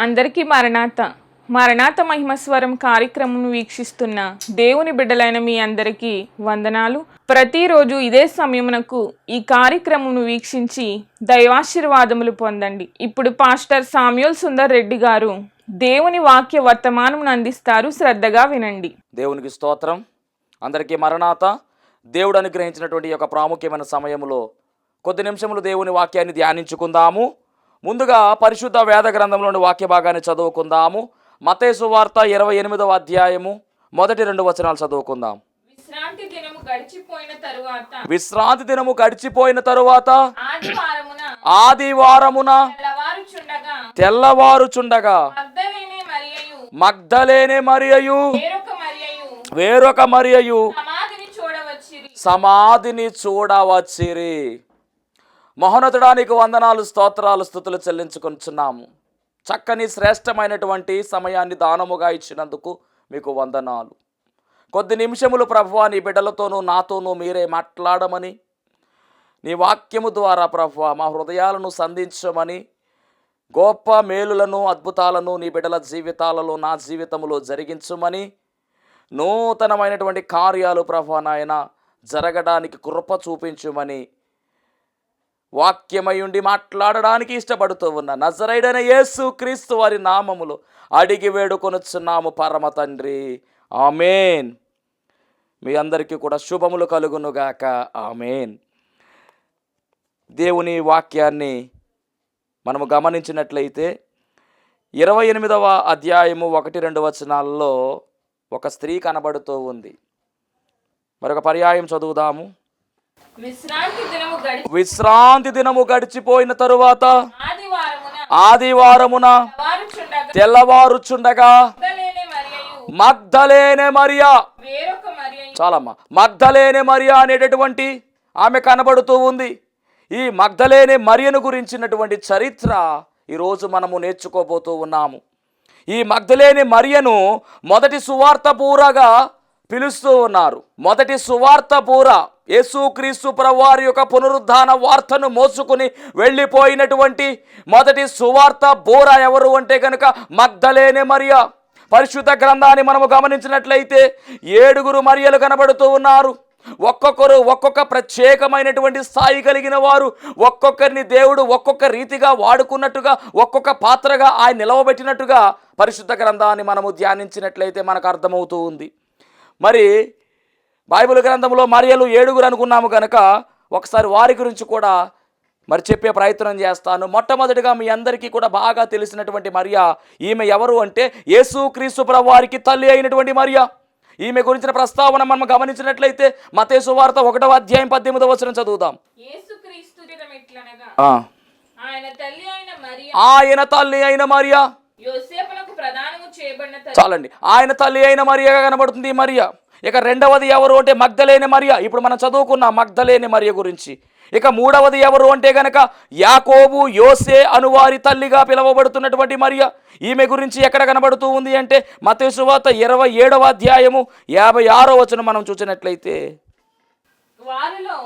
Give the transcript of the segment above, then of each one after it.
అందరికీ మరణాత మరణాత మహిమస్వరం కార్యక్రమం వీక్షిస్తున్న దేవుని బిడ్డలైన మీ అందరికీ వందనాలు. ప్రతిరోజు ఇదే సమయమునకు ఈ కార్యక్రమం వీక్షించి దైవాశీర్వాదములు పొందండి. ఇప్పుడు పాస్టర్ సామ్యూల్ సుందర్ రెడ్డి గారు దేవుని వాక్య వర్తమానం అందిస్తారు. శ్రద్ధగా వినండి. దేవునికి స్తోత్రం. అందరికీ మరణాత. దేవుడు అనుగ్రహించినటువంటి యొక్క ప్రాముఖ్యమైన సమయంలో కొద్ది నిమిషములు దేవుని వాక్యాన్ని ధ్యానించుకుందాము. ముందుగా పరిశుద్ధ వేద గ్రంథంలోని వాక్య భాగాన్ని చదువుకుందాము. మత్తయి సువార్త 28వ అధ్యాయము మొదటి 2 వచనాలు చదువుకుందాం. విశ్రాంతి దినము గడిచిపోయిన తరువాత ఆదివారమున తెల్లవారుచుండగా మగ్దలేనే మరియయు వేరొక మరియయు సమాధిని చూడవచ్చిరి. మహోన్నతుడానికి వందనాలు, స్తోత్రాలు, స్తుతులు చెల్లించుకొనుచున్నాము. చక్కని శ్రేష్టమైనటువంటి సమయాన్ని దానముగా ఇచ్చినందుకు మీకు వందనాలు. కొద్ది నిమిషములు ప్రభువా నీ బిడ్డలతోనూ నాతోనూ మీరే మాట్లాడమని, నీ వాక్యము ద్వారా ప్రభువా మా హృదయాలను సంధించమని, గొప్ప మేలులను అద్భుతాలను నీ బిడ్డల జీవితాలలో నా జీవితంలో జరిగించమని, నూతనమైనటువంటి కార్యాలు ప్రభువా నాయన జరగడానికి కృప చూపించుమని వాక్యమయుండి మాట్లాడడానికి ఇష్టపడుతూ ఉన్న నజరేయుడైన యేసు క్రీస్తు వారి నామములో అడిగి వేడుకొనుచున్నాము పరమ తండ్రి, ఆమేన్. మీ అందరికీ కూడా శుభములు కలుగునుగాక, ఆమేన్. దేవుని వాక్యాన్ని మనము గమనించినట్లయితే 28వ అధ్యాయము 1-2 వచనాల్లో ఒక స్త్రీ కనబడుతూ ఉంది. మరొక పర్యాయం చదువుదాము. విశ్రాంతి దినము గడిచిపోయిన తరువాత ఆదివారమున తెల్లవారుచుండగా మగ్దలేనే మరియా, చాలమ్మా, మగ్దలేనే మరియా అనేటటువంటి ఆమె కనబడుతూ ఉంది. ఈ మగ్దలేనే మరియను గురించినటువంటి చరిత్ర ఈరోజు మనము నేర్చుకోబోతూ ఉన్నాము. ఈ మగ్దలేనే మరియను మొదటి సువార్త పూరగా పిలుస్తూ ఉన్నారు. మొదటి సువార్త పూర యేసుక్రీస్తు ప్రభువారి యొక్క పునరుద్ధాన వార్తను మోసుకుని వెళ్ళిపోయినటువంటి మొదటి సువార్త బోర ఎవరు అంటే కనుక మగ్దలేనే మరియా. పరిశుద్ధ గ్రంథాన్ని మనము గమనించినట్లయితే 7 మరియలు కనబడుతూ ఉన్నారు. ఒక్కొక్కరు ఒక్కొక్క ప్రత్యేకమైనటువంటి స్థాయి కలిగిన వారు. ఒక్కొక్కరిని దేవుడు ఒక్కొక్క రీతిగా వాడుకున్నట్టుగా, ఒక్కొక్క పాత్రగా ఆయన నిలవబెట్టినట్టుగా పరిశుద్ధ గ్రంథాన్ని మనము ధ్యానించినట్లయితే మనకు అర్థమవుతూ ఉంది. మరి బైబిల్ గ్రంథంలో మరియలు 7 అనుకున్నాము కనుక ఒకసారి వారి గురించి కూడా మరి చెప్పే ప్రయత్నం చేస్తాను. మొట్టమొదటిగా మీ అందరికీ కూడా బాగా తెలిసినటువంటి మరియా. ఈమె ఎవరు అంటే యేసుక్రీస్తు ప్రభువారికి తల్లి అయినటువంటి మరియా. ఈమె గురించిన ప్రస్తావన మనం గమనించినట్లయితే మత్తయి సువార్త 1వ అధ్యాయం 18వ వచనం చదువుదాం. ఆయన తల్లి అయిన మరియా, చాలండి, ఆయన తల్లి అయిన మరియగా కనబడుతుంది మరియా. ఇక రెండవది ఎవరు అంటే మగ్దలేనే మరియా. ఇప్పుడు మనం చదువుకున్నాం మగ్దలేనే మరియ గురించి. ఇక మూడవది ఎవరు అంటే గనక యాకోబు యోసే అనువారి తల్లిగా పిలువబడుతున్నటువంటి మరియా. ఈమె గురించి ఎక్కడ కనబడుతూ ఉంది అంటే మత్తయి సువార్త 27వ అధ్యాయము 56వ వచనం మనం చూసినట్లయితే వారిలో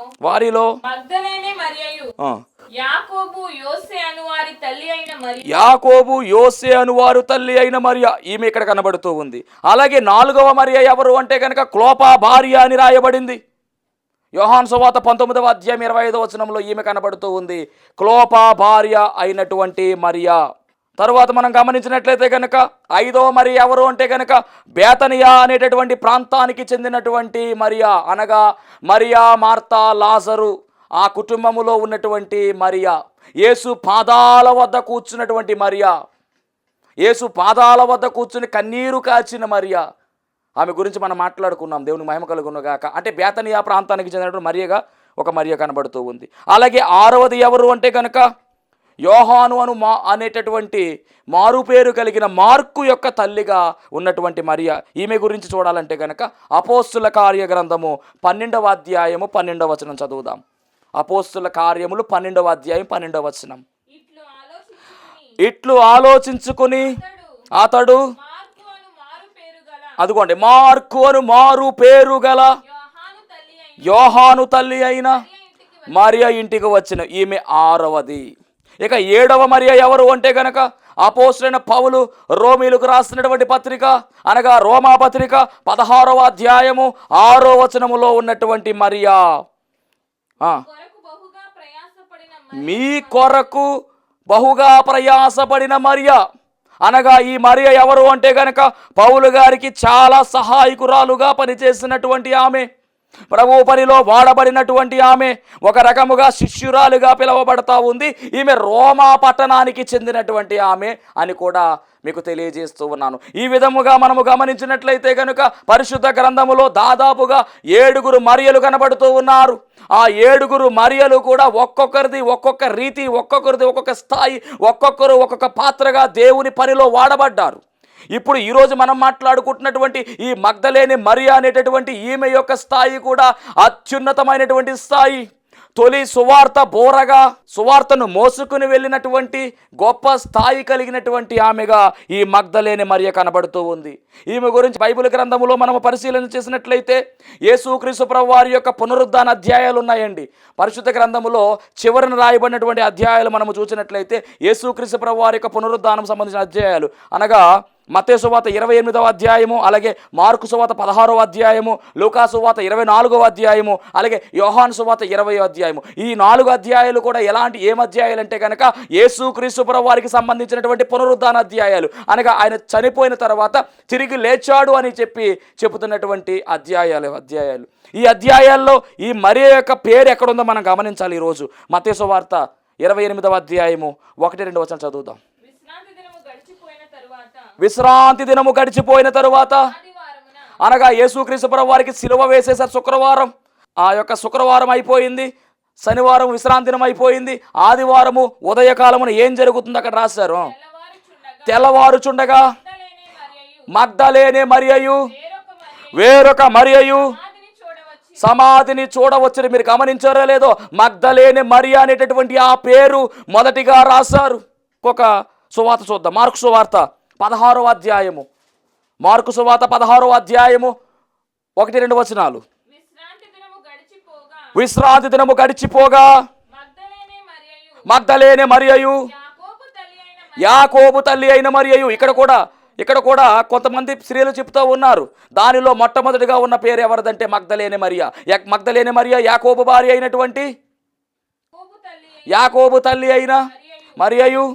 యాకోబు యోసే అనువారు తల్లి అయిన మరియా ఈమె ఇక్కడ కనబడుతూ ఉంది. అలాగే 4వ మరియా ఎవరు అంటే కనుక క్లోపా భార్య అని రాయబడింది. యోహాను సువార్త 19వ అధ్యాయం 25వ వచనంలో ఈమె కనబడుతూ ఉంది, క్లోపా భార్య అయినటువంటి మరియా. తరువాత మనం గమనించినట్లయితే కనుక 5వ మరియా ఎవరు అంటే కనుక బేతనియా అనేటటువంటి ప్రాంతానికి చెందినటువంటి మరియా, అనగా మరియా, మార్తా, లాజరు ఆ కుటుంబములో ఉన్నటువంటి మరియా. యేసు పాదాల వద్ద కూర్చున్నటువంటి మరియా, యేసు పాదాల వద్ద కూర్చుని కన్నీరు కాచిన మరియా. ఆమె గురించి మనం మాట్లాడుకున్నాం. దేవుని మహిమ కలుగునుగాక. అంటే బేతనియా ప్రాంతానికి చెందినటువంటి మరియగా ఒక మరియ కనబడుతూ ఉంది. అలాగే 6వది ఎవరు అంటే కనుక యోహాను అనేటటువంటి మారు పేరు కలిగిన మార్కు యొక్క తల్లిగా ఉన్నటువంటి మరియా. ఈమె గురించి చూడాలంటే కనుక అపోస్తుల కార్య గ్రంథము 12వ అధ్యాయము 12వ వచనం చదువుదాం. అపోస్తుల కార్యములు 12వ అధ్యాయం 12వ వచనం. ఇట్లు ఆలోచించుకుని అతడు, అదిగోండి, మార్కు అను మారు పేరు గల యోహాను తల్లి అయిన మరియ ఇంటికి వచ్చిన ఈమె 6వది. ఇక 7వ మరియ ఎవరు అంటే గనక అపోస్తలుడైన పౌలు రోమీలకు రాసినటువంటి పత్రిక అనగా రోమా పత్రిక 16వ అధ్యాయము 6వ వచనములో ఉన్నటువంటి మరియా. మీ కొరకు బహుగా ప్రయాసపడిన మరియా అనగా ఈ మరియ ఎవరు అంటే గనక పౌలు గారికి చాలా సహాయకురాలుగా పనిచేసినటువంటి ఆమె, ప్రభు పనిలో వాడబడినటువంటి ఆమె, ఒక రకముగా శిష్యురాలుగా పిలువబడతా ఉంది. ఈమె రోమా పట్టణానికి చెందినటువంటి ఆమె అని కూడా మీకు తెలియజేస్తూ ఉన్నాను. ఈ విధముగా మనము గమనించినట్లయితే కనుక పరిశుద్ధ గ్రంథములో దాదాపుగా 7 మరియలు కనబడుతూ ఉన్నారు. ఆ 7 మరియలు కూడా ఒక్కొక్కరిది ఒక్కొక్క రీతి, ఒక్కొక్కరిది ఒక్కొక్క స్థాయి, ఒక్కొక్కరు ఒక్కొక్క పాత్రగా దేవుని పనిలో వాడబడ్డారు. ఇప్పుడు ఈరోజు మనం మాట్లాడుకుంటున్నటువంటి ఈ మగ్దలేని మరియా అనేటటువంటి ఈమె యొక్క స్థాయి కూడా అత్యున్నతమైనటువంటి స్థాయి. తొలి సువార్త బోరగా సువార్తను మోసుకుని వెళ్ళినటువంటి గొప్ప స్థాయి కలిగినటువంటి ఆమెగా ఈ మగ్దలేని మరియ కనబడుతూ ఉంది. ఈమె గురించి బైబిల్ గ్రంథములో మనం పరిశీలన చేసినట్లయితే యేసుక్రీస్తు ప్రభువారి యొక్క పునరుద్ధాన అధ్యాయాలు ఉన్నాయండి. పరిశుద్ధ గ్రంథములో చివరిన రాయబడినటువంటి అధ్యాయాలు మనము చూసినట్లయితే యేసుక్రీస్తు ప్రభువారి యొక్క పునరుద్ధానం సంబంధించిన అధ్యాయాలు అనగా మత్తయి సువార్త 28వ అధ్యాయము, అలాగే మార్కు సువార్త 16వ అధ్యాయము, లూకా సువార్త 24వ అధ్యాయము, అలాగే యోహాను సువార్త 20వ అధ్యాయము. ఈ 4 అధ్యాయాలు కూడా ఏం అధ్యాయాలు అంటే కనుక యేసుక్రీస్తు ప్రభువారికి సంబంధించినటువంటి పునరుద్ధాన అధ్యాయాలు అనగా ఆయన చనిపోయిన తర్వాత తిరిగి లేచాడు అని చెబుతున్నటువంటి అధ్యాయాలు. ఈ అధ్యాయాల్లో ఈ మరియ యొక్క పేరు ఎక్కడుందో మనం గమనించాలి. ఈరోజు మత్తయి సువార్త 28వ అధ్యాయము 1-2 వచనం చదువుదాం. విశ్రాంతి దినము గడిచిపోయిన తరువాత అనగా యేసుక్రీస్తు ప్రభువారికి సిలువ వేసేసారు శుక్రవారం. ఆ యొక్క శుక్రవారం అయిపోయింది, శనివారం విశ్రాంతి దినం అయిపోయింది, ఆదివారము ఉదయకాలమున ఏం జరుగుతుంది అక్కడ రాశారు. తెల్లవారుచుండగా మగ్దలేనే మరియయు వేరొక మరియయు సమాధిని చూడవచ్చుని. మీరు గమనించారో లేదో, మగ్దలేనే మరియ అనేటటువంటి ఆ పేరు మొదటిగా రాశారు. ఒక సువార్త చూద్దాం. మార్కు సువార్త 16వ అధ్యాయము, మార్కు సువార్త 16వ అధ్యాయము 1-2 వచనాలు. విశ్రాంతి దినము గడిచిపోగా మగ్దలేనే మరియయు యాకోబు తల్లి అయిన మరియయు. ఇక్కడ కూడా కొంతమంది స్త్రీలు చెప్తూ ఉన్నారు. దానిలో మొట్టమొదటిగా ఉన్న పేరు ఎవరిదంటే మగ్దలేనే మరియ. మగ్దలేనే మరియ యాకోబు భార్య అయినటువంటి యాకోబు తల్లి అయిన మరియయు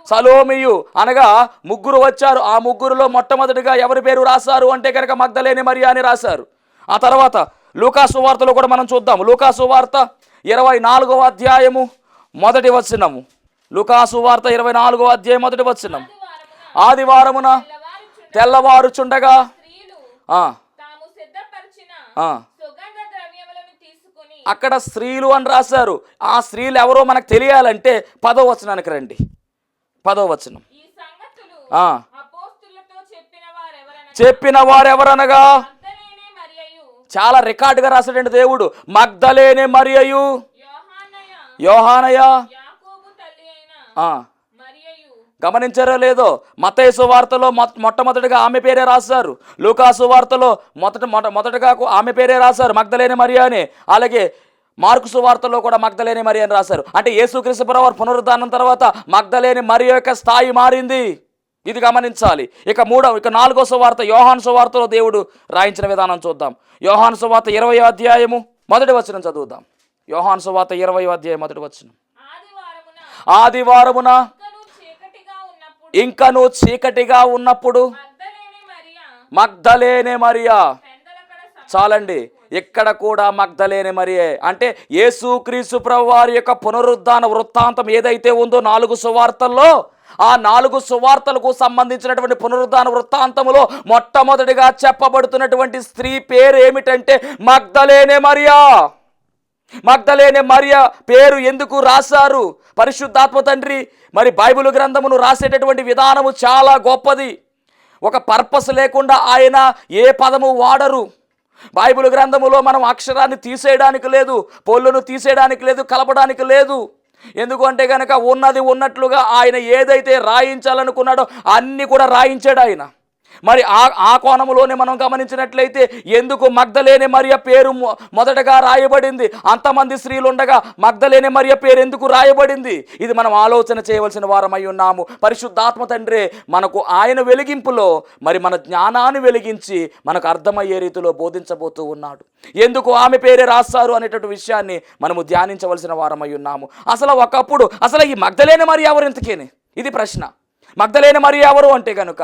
సలోమియు అనగా 3 వచ్చారు. ఆ 3లో మొట్టమొదటిగా ఎవరి పేరు రాశారు అంటే కనుక మగ్దలేని మరియా అని రాశారు. ఆ తర్వాత లూకా సువార్తలో కూడా మనం చూద్దాం. లూకా సువార్త 24వ అధ్యాయము 1 వచనము. లూకా సువార్త 24వ అధ్యాయం 1 వచనం. ఆదివారమున తెల్లవారుచుండగా అక్కడ స్త్రీలు అని రాశారు. ఆ స్త్రీలు ఎవరో మనకు తెలియాలంటే 10వ వచనానికి రండి. 10వ వచనం. చెప్పిన వారెవరనగా చాలా రికార్డుగా రాశాడండి దేవుడు. మగ్దలేనే మరియయు, యోహానయ. గమనించారో లేదో, మత్తయి సువార్తలో మొట్టమొదటిగా ఆమె పేరే రాశారు. లూకా సువార్తలో మొదటగా ఆమె పేరే రాశారు, మగ్దలేనే మరియా అని. అలాగే మార్కు సువార్తలో కూడా మగ్దలేని మరియ అని రాశారు. అంటే యేసుక్రీస్తు ప్రభువారి పునరుద్ధానం తర్వాత మగ్దలేని మరియ యొక్క స్థాయి మారింది. ఇది గమనించాలి. ఇక 4వ సువార్త యోహాను సువార్తలో దేవుడు రాయించిన విధానం చూద్దాం. యోహాను సువార్త 20వ అధ్యాయము 1 వచనం చదువుదాం. యోహాను సువార్త 20వ అధ్యాయం 1 వచనం. ఆదివారమున ఇంకను చీకటిగా ఉన్నప్పుడు మగ్దలేనే మరియా. చాలండి, ఇక్కడ కూడా మగ్దలేనే మరియే. అంటే యేసుక్రీస్తు ప్రభువారి యొక్క పునరుద్ధాన వృత్తాంతం ఏదైతే ఉందో 4 సువార్తల్లో, ఆ 4 సువార్తలకు సంబంధించినటువంటి పునరుద్ధాన వృత్తాంతములో మొట్టమొదటిగా చెప్పబడుతున్నటువంటి స్త్రీ పేరు ఏమిటంటే మగ్దలేనే మరియా. మగ్దలేనే మరియ పేరు ఎందుకు రాశారు? పరిశుద్ధాత్మ తండ్రి మరి బైబిల్ గ్రంథమును రాసేటటువంటి విధానము చాలా గొప్పది. ఒక పర్పస్ లేకుండా ఆయన ఏ పదము వాడరు. బైబిల్ గ్రంథములో మనం అక్షరాన్ని తీసేయడానికి లేదు, పొల్లును తీసేయడానికి లేదు, కలపడానికి లేదు. ఎందుకు అంటే కనుక ఉన్నది ఉన్నట్లుగా ఆయన ఏదైతే రాయించాలనుకున్నాడో అన్నీ కూడా రాయించాడు ఆయన. మరి ఆ కోణములోనే మనం గమనించినట్లయితే ఎందుకు మగ్దలేనే మరియ పేరు మొదటగా రాయబడింది? అంతమంది స్త్రీలు ఉండగా మగ్దలేనే మరియ పేరు ఎందుకు రాయబడింది? ఇది మనం ఆలోచన చేయవలసిన వారమై ఉన్నాము. పరిశుద్ధాత్మ తండ్రే మనకు ఆయన వెలిగింపులో మరి మన జ్ఞానాన్ని వెలిగించి మనకు అర్థమయ్యే రీతిలో బోధించబోతూ ఉన్నాడు. ఎందుకు ఆమె పేరే రాస్తారు అనేటటువంటి విషయాన్ని మనము ధ్యానించవలసిన వారమై ఉన్నాము. అసలు ఒకప్పుడు అసలు ఈ మగ్దలేనే మరియ ఎవరు ఇంతకేని? ఇది ప్రశ్న. మగ్దలేనే మరియ ఎవరు అంటే కనుక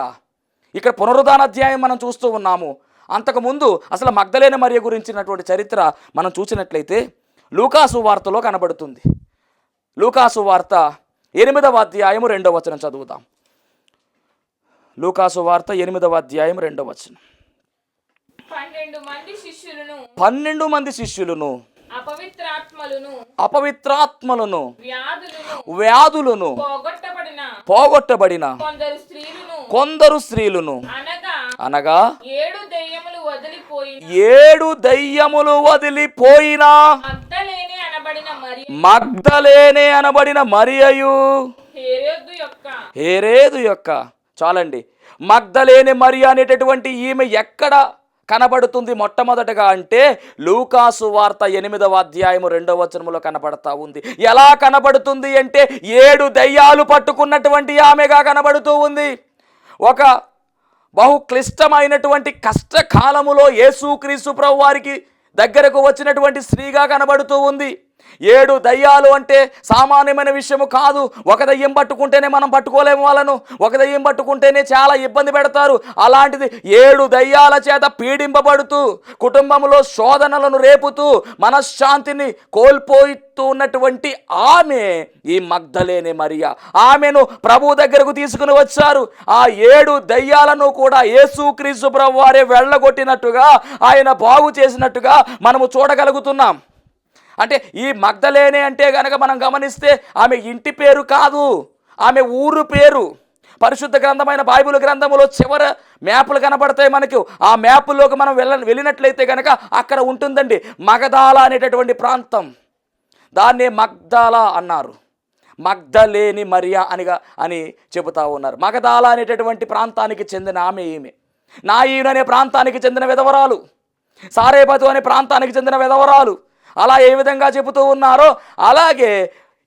ఇక్కడ పునరుద్ధాన అధ్యాయం మనం చూస్తూ ఉన్నాము. అంతకుముందు అసలు మగ్దలేనే మరియ గురించినటువంటి చరిత్ర మనం చూసినట్లయితే లూకాసు వార్తలో కనబడుతుంది. లూకాసు వార్త 8వ అధ్యాయం 2వ వచనం చదువుదాం. లూకాసు వార్త 8వ అధ్యాయం 2వ వచనం. 12 మంది శిష్యులను అపవిత్రాత్మలను వ్యాధులను పోగొట్టబడిన కొందరు స్త్రీలను అనగా 7 దయ్యములు వదిలిపోయిన మగ్దలేనే అనబడిన మరియయు హేరోదు యొక్క చాలండి. మగ్దలేనే మరియ అనేటటువంటి ఈమె ఎక్కడ కనబడుతుంది మొట్టమొదటగా అంటే లూకాసు వార్త 8వ అధ్యాయం 2వ వచనములో కనబడతా ఉంది. ఎలా కనబడుతుంది అంటే 7 దయ్యాలు పట్టుకున్నటువంటి ఆమెగా కనబడుతూ ఉంది. ఒక బహు క్లిష్టమైనటువంటి కష్టకాలములో యేసుక్రీస్తు ప్రభు వారికి దగ్గరకు వచ్చినటువంటి స్త్రీగా కనబడుతూ ఉంది. 7 దయ్యాలు అంటే సామాన్యమైన విషయము కాదు. ఒక దయ్యం పట్టుకుంటేనే మనం పట్టుకోలేము వాళ్ళను. ఒక దయ్యం పట్టుకుంటేనే చాలా ఇబ్బంది పెడతారు. అలాంటిది 7 దయ్యాల చేత పీడింపబడుతూ కుటుంబంలో శోధనలను రేపుతూ మనశ్శాంతిని కోల్పోతూ ఉన్నటువంటి ఆమె ఈ మగ్దలేనే మరియ. ఆమెను ప్రభు దగ్గరకు తీసుకుని వచ్చారు. ఆ 7 దయ్యాలను కూడా యేసుక్రీస్తు ప్రభు వారే వెళ్ళగొట్టినట్టుగా ఆయన బాగు చేసినట్టుగా మనము చూడగలుగుతున్నాం. అంటే ఈ మగ్దలేనే అంటే గనక మనం గమనిస్తే ఆమె ఇంటి పేరు కాదు, ఆమె ఊరు పేరు. పరిశుద్ధ గ్రంథమైన బైబిల్ గ్రంథములో చివర మ్యాపులు కనబడతాయి మనకు. ఆ మ్యాపుల్లోకి మనం వెళ్ళినట్లయితే కనుక అక్కడ ఉంటుందండి మగదాల అనేటటువంటి ప్రాంతం. దాన్నే మగ్దాల అన్నారు. మగ్దలేని మరియా అని చెబుతా ఉన్నారు. మగదాల అనేటటువంటి ప్రాంతానికి చెందిన ఆమె ఈమె. నాయీను అనే ప్రాంతానికి చెందిన విధవరాలు, సారేపతు అనే ప్రాంతానికి చెందిన విధవరాలు. అలా ఏ విధంగా చెబుతూ ఉన్నారో అలాగే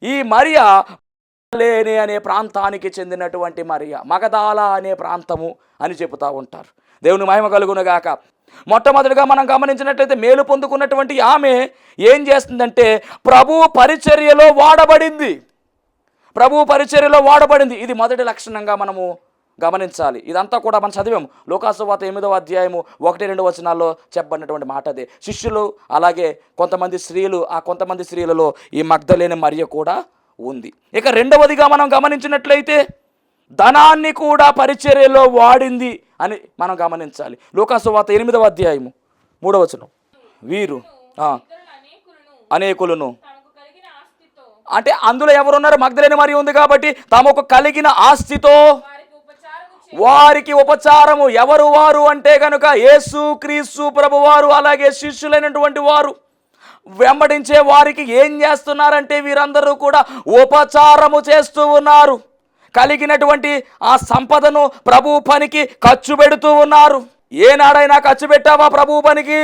ఈ మరియా మగ్దలేనే అనే ప్రాంతానికి చెందినటువంటి మరియా, మగదాల అనే ప్రాంతము అని చెబుతూ ఉంటారు. దేవుని మహిమ కలుగునుగాక. మొట్టమొదటిగా మనం గమనించినట్లయితే మేలు పొందుకున్నటువంటి ఆమె ఏం చేస్తుందంటే ప్రభు పరిచర్యలో వాడబడింది. ప్రభు పరిచర్యలో వాడబడింది. ఇది మొదటి లక్షణంగా మనము గమనించాలి. ఇదంతా కూడా మనం చదివాము. లూకాసు వార్త 8వ అధ్యాయము 1-2 వచనాల్లో చెప్పబడినటువంటి మాట అదే. శిష్యులు అలాగే కొంతమంది స్త్రీలు, ఆ కొంతమంది స్త్రీలలో ఈ మగ్దలేనే మరియ కూడా ఉంది. ఇక రెండవదిగా మనం గమనించినట్లయితే ధనాన్ని కూడా పరిచర్యలో వాడింది అని మనం గమనించాలి. లూకాసు వార్త 8వ అధ్యాయము 3వ వచనం. వీరు అనేకులను అంటే అందులో ఎవరున్నారు? మగ్దలేనే మరియ ఉంది కాబట్టి తమకు కలిగిన ఆస్తితో వారికి ఉపచారము. ఎవరు వారు అంటే కనుక యేసుక్రీస్తు ప్రభువారు అలాగే శిష్యులైనటువంటి వారు వెంబడించే వారికి ఏం చేస్తున్నారంటే వీరందరూ కూడా ఉపచారము చేస్తూ ఉన్నారు. కలిగినటువంటి ఆ సంపదను ప్రభు పనికి ఖర్చు పెడుతూ ఉన్నారు. ఏనాడైనా ఖర్చు పెట్టావా ప్రభు పనికి?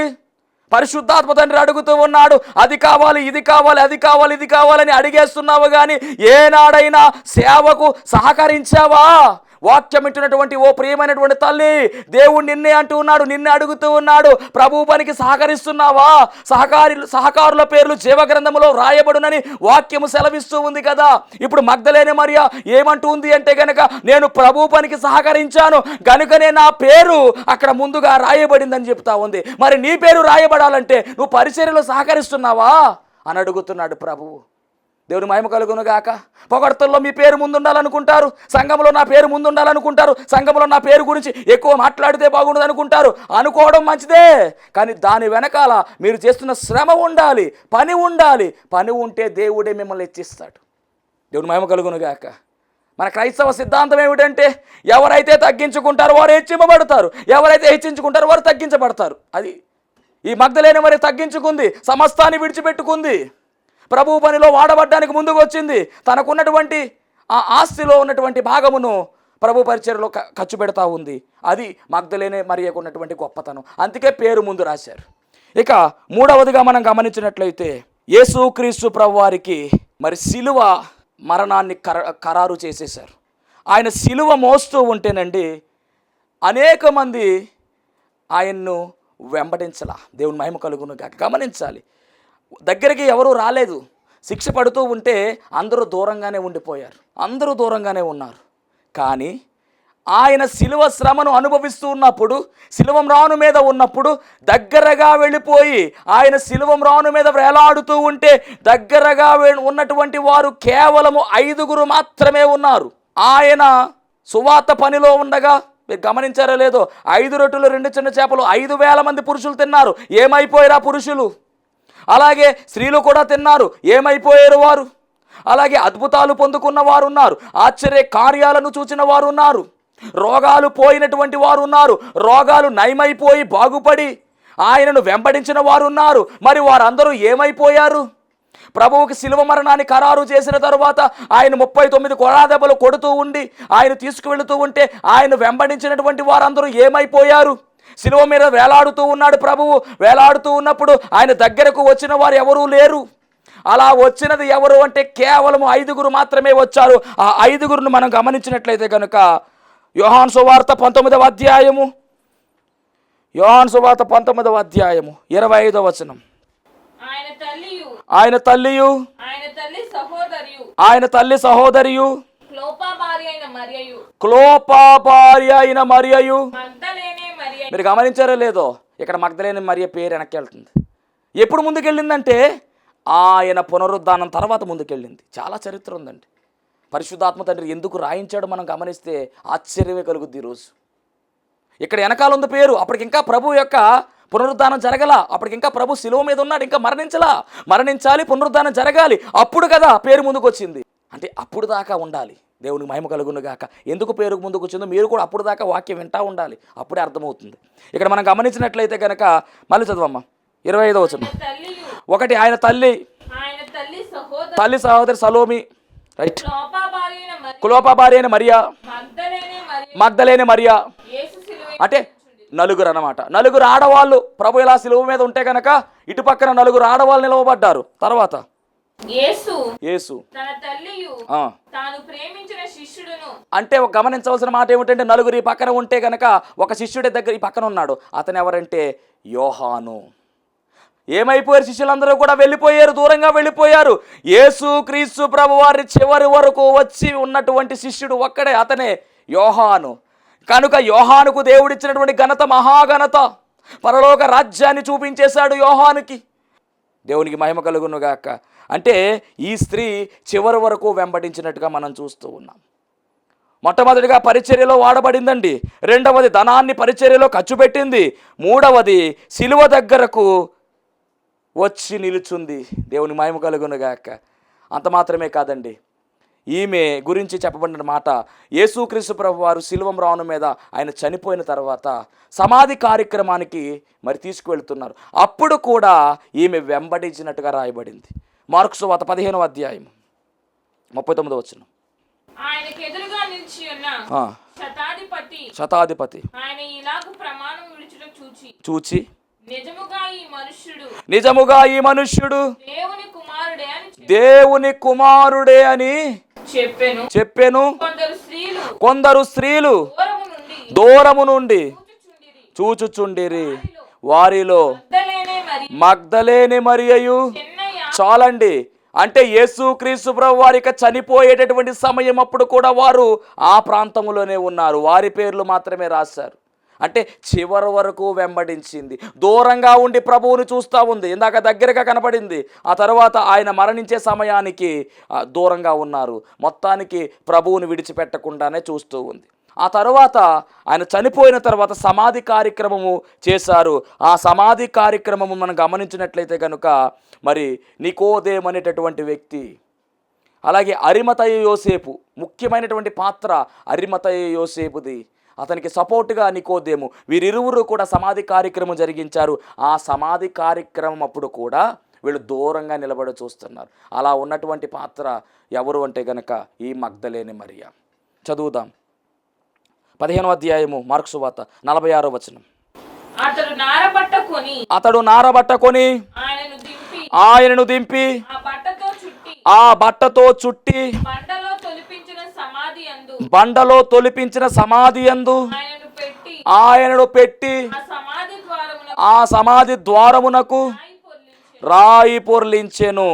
పరిశుద్ధాత్మ తండ్రి అడుగుతూ ఉన్నాడు. అది కావాలి, ఇది కావాలి, అది కావాలి, ఇది కావాలని అడిగేస్తున్నావు కానీ ఏనాడైనా సేవకు సహకరించావా? వాక్యం వింటున్నటువంటి ఓ ప్రియమైనటువంటి తల్లి, దేవుడు నిన్నే అంటూ ఉన్నాడు, నిన్నే అడుగుతూ ఉన్నాడు. ప్రభు పనికి సహకరిస్తున్నావా? సహకారుల పేర్లు జీవగ్రంథములో రాయబడునని వాక్యము సెలవిస్తూ ఉంది కదా. ఇప్పుడు మగ్దలేనే మరియ ఏమంటూ ఉంది అంటే గనక నేను ప్రభు పనికి సహకరించాను గనుకనే నా పేరు అక్కడ ముందుగా రాయబడిందని చెప్తా ఉంది. మరి నీ పేరు రాయబడాలంటే నువ్వు పరిచర్యలో సహకరిస్తున్నావా అని అడుగుతున్నాడు ప్రభువు. దేవుని మహిమ కలుగునుగాక. పొగడ్తల్లో మీ పేరు ముందుండాలనుకుంటారు, సంఘంలో నా పేరు ముందుండాలనుకుంటారు, సంఘంలో నా పేరు గురించి ఎక్కువ మాట్లాడితే బాగుండదు అనుకుంటారు. అనుకోవడం మంచిదే, కానీ దాని వెనకాల మీరు చేస్తున్న శ్రమ ఉండాలి, పని ఉండాలి. పని ఉంటే దేవుడే మిమ్మల్ని హెచ్చిస్తాడు. దేవుని మహిమ కలుగునుగాక. మన క్రైస్తవ సిద్ధాంతం ఏమిటంటే ఎవరైతే తగ్గించుకుంటారో వారు హెచ్చింపబడతారు, ఎవరైతే హెచ్చించుకుంటారో వారు తగ్గించబడతారు. అది ఈ మగ్దలేనే మరి తగ్గించుకుంది, సమస్తాన్ని విడిచిపెట్టుకుంది, ప్రభు పనిలో వాడబడ్డానికి ముందుకు వచ్చింది. తనకున్నటువంటి ఆ ఆస్తిలో ఉన్నటువంటి భాగమును ప్రభు పరిచర్యలో ఖర్చు పెడతా ఉంది. అది మగ్దలేనే మరియకు ఉన్నటువంటి గొప్పతనం. అందుకే పేరు ముందు రాశారు. ఇక మూడవదిగా మనం గమనించినట్లయితే యేసుక్రీస్తు ప్రభు వారికి మరి సిలువ మరణాన్ని ఖరారు చేసేశారు. ఆయన సిలువ మోస్తూ ఉంటేనండి అనేక మంది ఆయన్ను వెంబడించలా. దేవుని మహిమ కలుగును గాక. గమనించాలి, దగ్గరికి ఎవరూ రాలేదు. శిక్ష పడుతూ ఉంటే అందరూ దూరంగానే ఉండిపోయారు, అందరూ దూరంగానే ఉన్నారు. కానీ ఆయన శిలువ శ్రమను అనుభవిస్తూ ఉన్నప్పుడు, శిలువ మ్రాను మీద ఉన్నప్పుడు దగ్గరగా వెళ్ళిపోయి ఆయన శిలువ మ్రాను మీద వేలాడుతూ ఉంటే దగ్గరగా ఉన్నటువంటి వారు కేవలము 5 మాత్రమే ఉన్నారు. ఆయన సువార్త పనిలో ఉండగా మీరు గమనించారో లేదో 5 రొట్టెలు 2 చిన్న చేపలు 5,000 మంది పురుషులు తిన్నారు. ఏమైపోయారు ఆ పురుషులు? అలాగే స్త్రీలు కూడా తిన్నారు. ఏమైపోయారు వారు? అలాగే అద్భుతాలు పొందుకున్న వారు ఉన్నారు, ఆశ్చర్య కార్యాలను చూచిన వారు ఉన్నారు, రోగాలు పోయినటువంటి వారు ఉన్నారు, రోగాలు నయమైపోయి బాగుపడి ఆయనను వెంబడించిన వారు ఉన్నారు. మరి వారందరూ ఏమైపోయారు? ప్రభువుకి శిలువ మరణాన్ని ఖరారు చేసిన తరువాత ఆయన 39 కొరాదెబ్బలు కొడుతూ ఉండి ఆయన తీసుకువెళుతూ ఉంటే ఆయన వెంబడించినటువంటి వారందరూ ఏమైపోయారు? శిలువ మీద వేలాడుతూ ఉన్నాడు ప్రభువు. వేలాడుతూ ఉన్నప్పుడు ఆయన దగ్గరకు వచ్చిన వారు ఎవరూ లేరు. అలా వచ్చినది ఎవరు అంటే కేవలం 5 మాత్రమే వచ్చారు. ఆ 5 మనం గమనించినట్లయితే కనుక యోహాను సువార్త 19వ అధ్యాయము, యోహాను సువార్త 19వ అధ్యాయము 25వ వచనం. ఆయన తల్లియు ఆయన తల్లి సహోదరియు క్లోపా భార్య అయిన మరియయు. మీరు గమనించారో లేదో, ఇక్కడ మగ్దలేనే మరియ పేరు వెనక్కి వెళ్తుంది. ఎప్పుడు ముందుకెళ్ళిందంటే ఆయన పునరుద్ధానం తర్వాత ముందుకెళ్ళింది. చాలా చరిత్ర ఉందండి. పరిశుద్ధాత్మ తండ్రి ఎందుకు రాయించాడో మనం గమనిస్తే ఆశ్చర్యమే కలుగుద్ది. ఈరోజు ఇక్కడ వెనకాల ఉంది పేరు. అప్పటికి ఇంకా ప్రభు యొక్క పునరుద్ధానం జరగల. అప్పటికి ఇంకా ప్రభు శిలువ మీద ఉన్నాడు, ఇంకా మరణించాలి, పునరుద్ధానం జరగాలి. అప్పుడు కదా పేరు ముందుకు వచ్చింది. అంటే అప్పుడు దాకా ఉండాలి. దేవునికి మహిమ కలుగును గాక. ఎందుకు పేరుకు ముందుకు వచ్చిందో మీరు కూడా అప్పుడు దాకా వాక్యం వింటా ఉండాలి, అప్పుడే అర్థమవుతుంది. ఇక్కడ మనం గమనించినట్లయితే కనుక మళ్ళీ చదవమ్మా 25వ వచనం. 1 ఆయన తల్లి సహోదరి సలోమి, రైట్, క్లోపా భార్య అయిన మరియా, మగ్దలేనే మరియా. అంటే 4 అన్నమాట. 4 ఆడవాళ్ళు ప్రభు ఇలా శిలువ మీద ఉంటే కనుక ఇటు పక్కన 4 ఆడవాళ్ళు నిలవబడ్డారు. తర్వాత యేసు అంటే గమనించవలసిన మాట ఏమిటంటే 4 ఈ పక్కన ఉంటే కనుక ఒక శిష్యుడి దగ్గర ఈ పక్కన ఉన్నాడు. అతను ఎవరంటే యోహాను. ఏమైపోయారు? శిష్యులందరూ కూడా వెళ్ళిపోయారు, దూరంగా వెళ్ళిపోయారు. యేసుక్రీస్తు ప్రభు వారి చివరి వరకు వచ్చి ఉన్నటువంటి శిష్యుడు ఒక్కడే, అతనే యోహాను. కనుక యోహానుకు దేవుడిచ్చినటువంటి ఘనత మహాఘనత. పరలోక రాజ్యాన్ని చూపించేశాడు యోహానుకి. దేవునికి మహిమ కలుగును గాక. అంటే ఈ స్త్రీ చివరి వరకు వెంబడించినట్టుగా మనం చూస్తూ ఉన్నాం. మొట్టమొదటిగా పరిచర్యలో వాడబడిందండి. రెండవది ధనాన్ని పరిచర్యలో ఖర్చు పెట్టింది. మూడవది శిలువ దగ్గరకు వచ్చి నిలుచుంది. దేవుని మహిమ కలుగును గాక. అంత మాత్రమే కాదండి, ఈమె గురించి చెప్పబడిన మాట, యేసుక్రీస్తు ప్రభు వారు శిలువ మ్రాను మీద ఆయన చనిపోయిన తర్వాత సమాధి కార్యక్రమానికి మరి తీసుకువెళ్తున్నారు. అప్పుడు కూడా ఈమె వెంబడించినట్టుగా రాయబడింది. మార్కు సువార్త 15వ అధ్యాయం 39వ వచనం. శతాధిపతి చూచి నిజముగా ఈ మనుష్యుడు దేవుని కుమారుడే అని చెప్పెను. కొందరు స్త్రీలు దూరము నుండి చూచుచుండిరి. వారిలో మగ్దలేనే మరియయు. చాలండి. అంటే యేసుక్రీస్తు ప్రభు వారికి చనిపోయేటటువంటి సమయం అప్పుడు కూడా వారు ఆ ప్రాంతంలోనే ఉన్నారు. వారి పేర్లు మాత్రమే రాశారు. అంటే చివరి వరకు వెంబడించింది, దూరంగా ఉండి ప్రభువుని చూస్తూ ఉంది. ఇందాక దగ్గరగా కనపడింది, ఆ తర్వాత ఆయన మరణించే సమయానికి దూరంగా ఉన్నారు. మొత్తానికి ప్రభువుని విడిచిపెట్టకుండానే చూస్తూ ఉంది. ఆ తర్వాత ఆయన చనిపోయిన తర్వాత సమాధి కార్యక్రమము చేశారు. ఆ సమాధి కార్యక్రమము మనం గమనించినట్లయితే కనుక మరి నికోదేము అనేటటువంటి వ్యక్తి, అలాగే అరిమతయ యోసేపు, ముఖ్యమైనటువంటి పాత్ర అరిమతయ యోసేపుది. అతనికి సపోర్టుగా నికోదేము, వీరిరువురు కూడా సమాధి కార్యక్రమం జరిగించారు. ఆ సమాధి కార్యక్రమం అప్పుడు కూడా వీళ్ళు దూరంగా నిలబడి చూస్తున్నారు. అలా ఉన్నటువంటి పాత్ర ఎవరు అంటే గనక ఈ మగ్దలేనే మరియ. చదువుదాం 15వ అధ్యాయము మార్కు సువార్త 46వ వచనం. అతడు నారబట్ట కొని ఆయనను దింపి ఆ బట్టతో చుట్టి బండలో తొలిపించిన సమాధి యందు ఆయనను పెట్టి ఆ సమాధి ద్వారమునకు రాయి పొర్లించెను.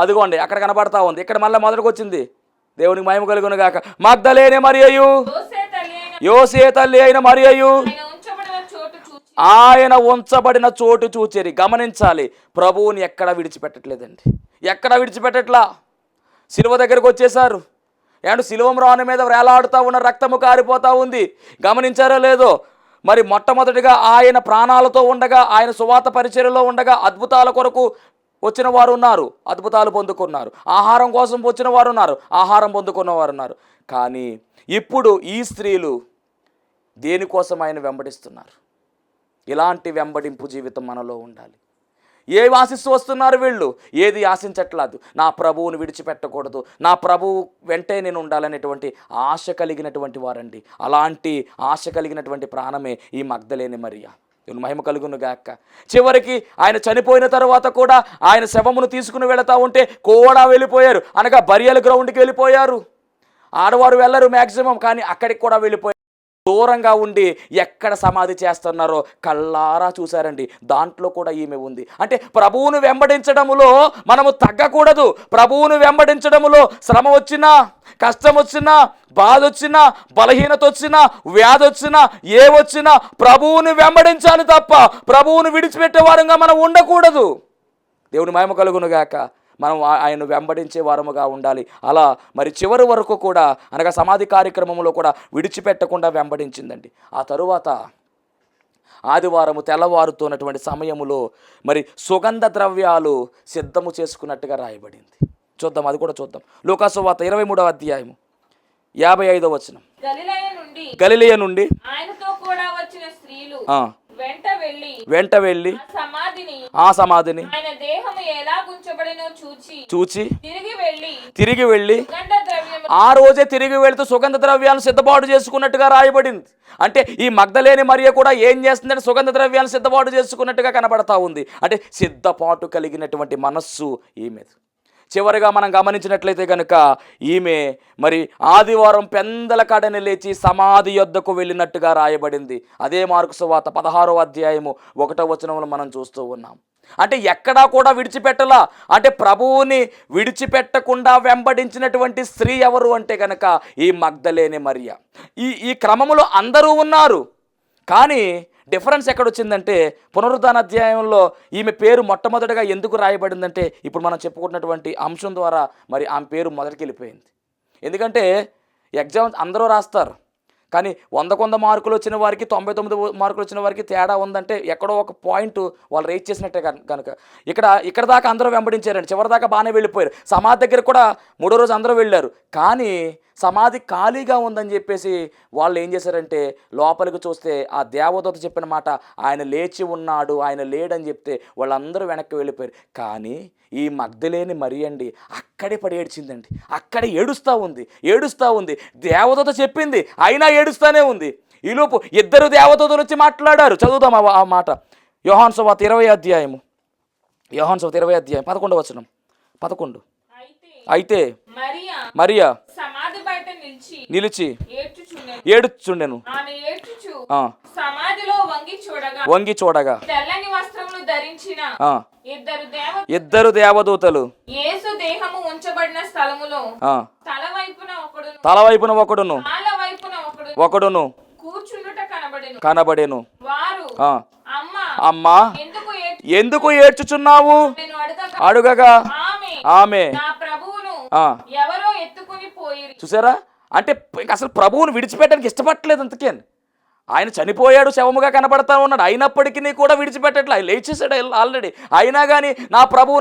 అదిగోండి అక్కడ కనబడతా ఉంది. ఇక్కడ మళ్ళీ మొదటికి వచ్చింది. దేవునికి మహిమ కలుగును గాక. మగ్దలేనే మరియయు యోసే తల్లి అయిన మరియయు ఆయన ఉంచబడిన చోటు చూచేరి. గమనించాలి, ప్రభువుని ఎక్కడ విడిచిపెట్టట్లేదండి, ఎక్కడ విడిచిపెట్టట్లా. సిలువ దగ్గరకు వచ్చేసారు. ఏమంటే సిలువ మ్రాను మీద వేలాడుతూ ఉన్న రక్తము కారిపోతూ ఉంది. గమనించారో లేదో? మరి మొట్టమొదటిగా ఆయన ప్రాణాలతో ఉండగా, ఆయన సువార్త పరిచర్యలో ఉండగా అద్భుతాల కొరకు వచ్చిన వారు ఉన్నారు, అద్భుతాలు పొందుకున్నారు. ఆహారం కోసం వచ్చిన వారు ఉన్నారు, ఆహారం పొందుకున్న వారు ఉన్నారు. కానీ ఇప్పుడు ఈ స్త్రీలు దేనికోసం ఆయన వెంబడిస్తున్నారు? ఇలాంటి వెంబడింపు జీవితం మనలో ఉండాలి. ఏవి ఆశిస్తూ వస్తున్నారు వీళ్ళు? ఏది ఆశించట్లేదు. నా ప్రభువుని విడిచిపెట్టకూడదు, నా ప్రభువు వెంటే నేను ఉండాలనేటువంటి ఆశ కలిగినటువంటి వారండి. అలాంటి ఆశ కలిగినటువంటి ప్రాణమే ఈ మగ్దలేని మరియ. మహిమ కలుగును గాక. చివరికి ఆయన చనిపోయిన తర్వాత కూడా ఆయన శవమును తీసుకుని వెళతా ఉంటే కూడా వెళ్ళిపోయారు, అనగా బరియల్ గ్రౌండ్కి వెళ్ళిపోయారు. ఆడవారు వెళ్ళరు మ్యాక్సిమం, కానీ అక్కడికి కూడా వెళ్ళిపోయారు. దూరంగా ఉండి ఎక్కడ సమాధి చేస్తున్నారో కళ్ళారా చూశారండి. దాంట్లో కూడా ఈమె ఉంది. అంటే ప్రభువును వెంబడించడములో మనము తగ్గకూడదు. ప్రభువును వెంబడించడములో శ్రమ వచ్చినా, కష్టం వచ్చినా, బాధ వచ్చినా, బలహీనత వచ్చినా, వ్యాధి వచ్చినా, ఏ వచ్చినా ప్రభువును వెంబడించాలి తప్ప ప్రభువును విడిచిపెట్టే వారంగా మనం ఉండకూడదు. దేవుని మహిమ కలుగును గాక. మనం ఆయన వెంబడించే వారముగా ఉండాలి. అలా మరి చివరి వరకు కూడా, అనగా సమాధి కార్యక్రమంలో కూడా విడిచిపెట్టకుండా వెంబడించిందండి. ఆ తరువాత ఆదివారము తెల్లవారుతున్నటువంటి సమయములో మరి సుగంధ ద్రవ్యాలు సిద్ధము చేసుకున్నట్టుగా రాయబడింది. చూద్దాం, అది కూడా చూద్దాం. లూకాసు సువార్త 23వ అధ్యాయము 55వ వచనం. గలిలయ నుండి ఆయనతో కూడా వచ్చిన స్త్రీలు వెంట వెళ్ళి ఆ సమాధిని చూచి తిరిగి వెళ్ళి ఆ రోజే తిరిగి వెళుతూ సుగంధ ద్రవ్యాలను సిద్ధపాటు చేసుకున్నట్టుగా రాయబడింది. అంటే ఈ మగ్దలేని మరియ కూడా ఏం చేస్తుందంటే సుగంధ ద్రవ్యాలను సిద్ధపాటు చేసుకున్నట్టుగా కనబడతా ఉంది. అంటే సిద్ధపాటు కలిగినటువంటి మనస్సు ఈమె. చివరిగా మనం గమనించినట్లయితే కనుక ఈమె మరి ఆదివారం పెందల కాడని లేచి సమాధి యొద్దకు వెళ్ళినట్టుగా రాయబడింది. అదే మార్కు సువార్త 16వ అధ్యాయము 1వ వచనంలో మనం చూస్తూ ఉన్నాం. అంటే ఎక్కడా కూడా విడిచిపెట్టలా. అంటే ప్రభువుని విడిచిపెట్టకుండా వెంబడించినటువంటి స్త్రీ ఎవరు అంటే కనుక ఈ మగ్దలేని మరియ. ఈ క్రమములో అందరూ ఉన్నారు, కానీ డిఫరెన్స్ ఎక్కడొచ్చిందంటే పునరుద్ధాన అధ్యాయంలో ఈమె పేరు మొట్టమొదటిగా ఎందుకు రాయబడిందంటే ఇప్పుడు మనం చెప్పుకుంటున్నటువంటి అంశం ద్వారా మరి ఆమె పేరు మొదటికి వెళ్ళిపోయింది. ఎందుకంటే ఎగ్జామ్స్ అందరూ రాస్తారు, కానీ 100 మార్కులు వచ్చిన వారికి 99 మార్కులు వచ్చిన వారికి తేడా ఉందంటే ఎక్కడో ఒక పాయింట్ వాళ్ళు రేట్ చేసినట్టే కనుక ఇక్కడ దాకా అందరూ వెంబడించారండి. చివరి దాకా బాగానే వెళ్ళిపోయారు. సమాధి దగ్గర కూడా 3వ రోజు అందరూ వెళ్ళారు, కానీ సమాధి ఖాళీగా ఉందని చెప్పేసి వాళ్ళు ఏం చేశారంటే లోపలికి చూస్తే ఆ దేవదూత చెప్పిన మాట ఆయన లేచి ఉన్నాడు, ఆయన లేడని చెప్తే వాళ్ళందరూ వెనక్కి వెళ్ళిపోయారు. కానీ ఈ మగ్దలేని మరియ అండి అక్కడే పడి ఏడ్చిందండి. అక్కడే ఏడుస్తూ ఉంది. దేవదూత చెప్పింది అయినా ఏడుస్తూనే ఉంది. ఈలోపు 2 దేవదూతలు వచ్చి మాట్లాడారు. చదువుదాం ఆ మాట. యోహాను సువార్త 20వ అధ్యాయము 11వ వచనం. 11. అయితే మరియా నిలిచి ఏడుచుండెను. వంగి చూడగా ఇద్దరు దేవదూతలు తలవైపున ఒకడును కనబడెను. అమ్మా ఎందుకు ఏడ్చుచున్నావు అడుగగా ఆమె చూసారా, అంటే అసలు ప్రభువును విడిచిపెట్టడానికి ఇష్టపడలేదు. అందుకే ఆయన చనిపోయాడు, శవముగా కనబడతా ఉన్నాడు, అయినప్పటికీ కూడా విడిచిపెట్టట్లే. ఆయన లేచేసాడు ఆల్రెడీ. అయినా కానీ నా ప్రభువు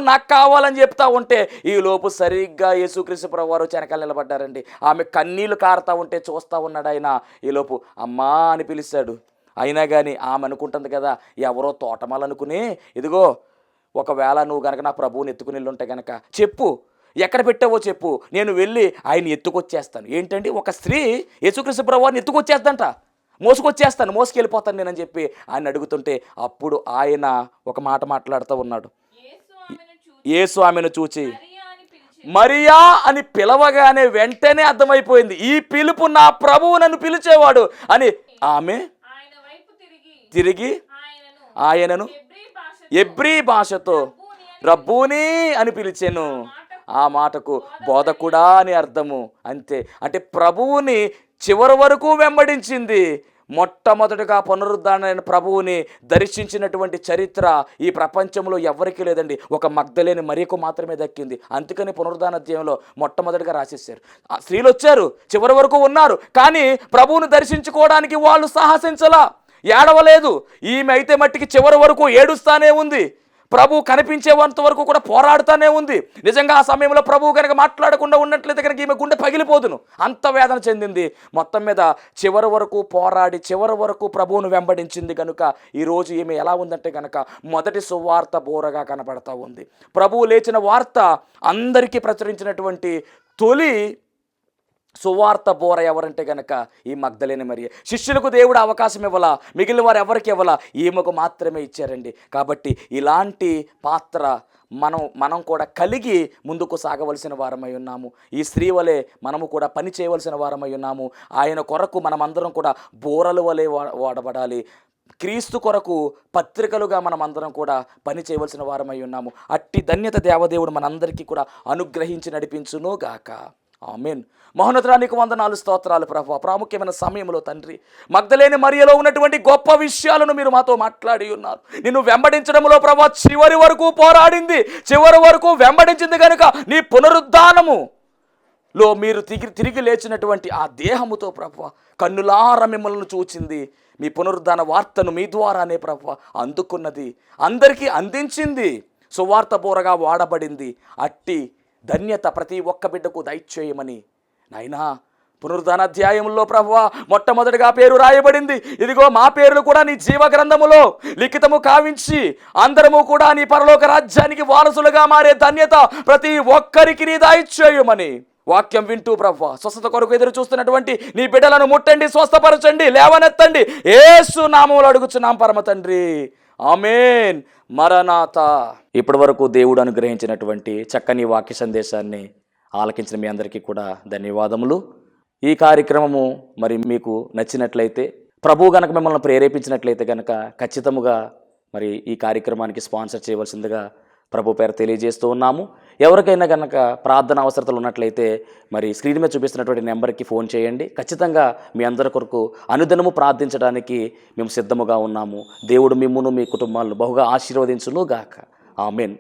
నాకు కావాలని చెప్తా ఉంటే ఈ లోపు సరిగ్గా యేసుక్రీస్తు ప్రభు వారు వెనకాల నిలబడ్డారండి. ఆమె కన్నీళ్లు కారుతా ఉంటే చూస్తూ ఉన్నాడు ఆయన. ఈ లోపు అమ్మా అని పిలిచాడు. అయినా కానీ ఆమె అనుకుంటుంది కదా, ఎవరో తోటమాలనుకుని, ఇదిగో ఒకవేళ నువ్వు కనుక నా ప్రభువుని ఎత్తుకుని ఉంటే కనుక చెప్పు, ఎక్కడ పెట్టావో చెప్పు, నేను వెళ్ళి ఆయన ఎత్తుకొచ్చేస్తాను. ఏంటండి, ఒక స్త్రీ యేసుక్రీస్తు ప్రభువారిని ఎత్తుకొచ్చేద్దంట, మోసుకెళ్ళిపోతాను నేనని చెప్పి ఆయన అడుగుతుంటే అప్పుడు ఆయన ఒక మాట మాట్లాడుతూ ఉన్నాడు. యేసు ఆమెను చూచి మరియా అని పిలవగానే వెంటనే అర్థమైపోయింది, ఈ పిలుపు నా ప్రభువు నన్ను పిలిచేవాడు అని. ఆమె తిరిగి ఆయనను ఎబ్రీ భాషతో రబ్బూని అని పిలిచెను. ఆ మాటకు బోధకుడా అని అర్థము. అంతే, అంటే ప్రభువుని చివరి వరకు వెంబడించింది. మొట్టమొదటిగా పునరుద్ధానమైన ప్రభువుని దర్శించినటువంటి చరిత్ర ఈ ప్రపంచంలో ఎవరికీ లేదండి, ఒక మగ్దలేని మరియకు మాత్రమే దక్కింది. అందుకని పునరుద్ధాన అధ్యాయంలో మొట్టమొదటిగా రాసేసారు. స్త్రీలు వచ్చారు, చివరి వరకు ఉన్నారు, కానీ ప్రభువుని దర్శించుకోవడానికి వాళ్ళు సాహసించలా, ఏడవలేదు. ఈమె అయితే మట్టికి చివరి వరకు ఏడుస్తానే ఉంది, ప్రభు కనిపించేంత వరకు కూడా పోరాడుతూనే ఉంది. నిజంగా ఆ సమయంలో ప్రభు కనుక మాట్లాడకుండా ఉన్నట్లయితే కనుక ఈమె గుండె పగిలిపోదును, అంత వేదన చెందింది. మొత్తం మీద చివరి వరకు పోరాడి చివరి వరకు ప్రభువును వెంబడించింది కనుక ఈరోజు ఈమె ఎలా ఉందంటే కనుక మొదటి సువార్త బోరగా కనబడతా ఉంది. ప్రభువు లేచిన వార్త అందరికీ ప్రచురించినటువంటి తొలి సువార్త బోర ఎవరంటే కనుక ఈ మగ్దలేని మరియ. శిష్యులకు దేవుడు అవకాశం ఇవ్వాలా, మిగిలిన వారు ఎవరికి ఇవ్వాలా, ఈమెకు మాత్రమే ఇచ్చారండి. కాబట్టి ఇలాంటి పాత్ర మనం కూడా కలిగి ముందుకు సాగవలసిన వారమై ఉన్నాము. ఈ స్త్రీ వలె మనము కూడా పని చేయవలసిన వారమై ఉన్నాము. ఆయన కొరకు మనమందరం కూడా బోరల వలె వాడబడాలి. క్రీస్తు కొరకు పత్రికలుగా మనమందరం కూడా పని చేయవలసిన వారమై ఉన్నాము. అట్టి ధన్యత దేవదేవుడు మనందరికీ కూడా అనుగ్రహించి నడిపించును గాక. ఆమేన్. మహోన్నతునికి వందనాలు, స్తోత్రాలు ప్రభువా. ప్రాముఖ్యమైన సమయంలో తండ్రి, మగ్దలేని మరియలో ఉన్నటువంటి గొప్ప విషయాలను మీరు మాతో మాట్లాడి ఉన్నారు. నిన్ను వెంబడించడంలో ప్రభువా చివరి వరకు పోరాడింది, చివరి వరకు వెంబడించింది కనుక నీ పునరుద్ధానములో మీరు తిరిగి లేచినటువంటి ఆ దేహముతో ప్రభువా కన్నులార మిమ్మల్ని చూచింది. మీ పునరుద్ధాన వార్తను మీ ద్వారానే ప్రభువా అందుకున్నది, అందరికీ అందించింది, సువార్త బోరగా వాడబడింది. అట్టి ధన్యత ప్రతి ఒక్క బిడ్డకు దయచేయమని నాయనా, పునరుద్ధాన అధ్యాయంలో ప్రభువా మొట్టమొదటిగా పేరు రాయబడింది. ఇదిగో మా పేర్లు కూడా నీ జీవ గ్రంథములో లిఖితము కావించి అందరము కూడా నీ పరలోక రాజ్యానికి వారసులుగా మారే ధన్యత ప్రతి ఒక్కరికి నీ దయచేయమని వాక్యం వింటూ ప్రభువా స్వస్థత కొరకు ఎదురు చూస్తున్నటువంటి నీ బిడ్డలను ముట్టండి, స్వస్థపరచండి, లేవనెత్తండి. యేసు నామములో అడుగుచున్నాం పరమ తండ్రి, ఆమేన్. మరణాత. ఇప్పటి వరకు దేవుడు అనుగ్రహించినటువంటి చక్కని వాక్య సందేశాన్ని ఆలకించిన మీ అందరికీ కూడా ధన్యవాదములు. ఈ కార్యక్రమము మరి మీకు నచ్చినట్లయితే, ప్రభువు గనక మిమ్మల్ని ప్రేరేపించినట్లయితే కనుక ఖచ్చితముగా మరి ఈ కార్యక్రమానికి స్పాన్సర్ చేయవలసిందిగా ప్రభు పేరు తెలియజేస్తూ ఉన్నాము. ఎవరికైనా కనుక ప్రార్థన అవసరతలు ఉన్నట్లయితే మరి స్క్రీన్ మీద చూపిస్తున్నటువంటి నెంబర్కి ఫోన్ చేయండి. ఖచ్చితంగా మీ అందరి కొరకు అనుదినము ప్రార్థించడానికి మేము సిద్ధముగా ఉన్నాము. దేవుడు మిమ్మును మీ కుటుంబాలను బహుగా ఆశీర్వదించును గాక. ఆమేన్.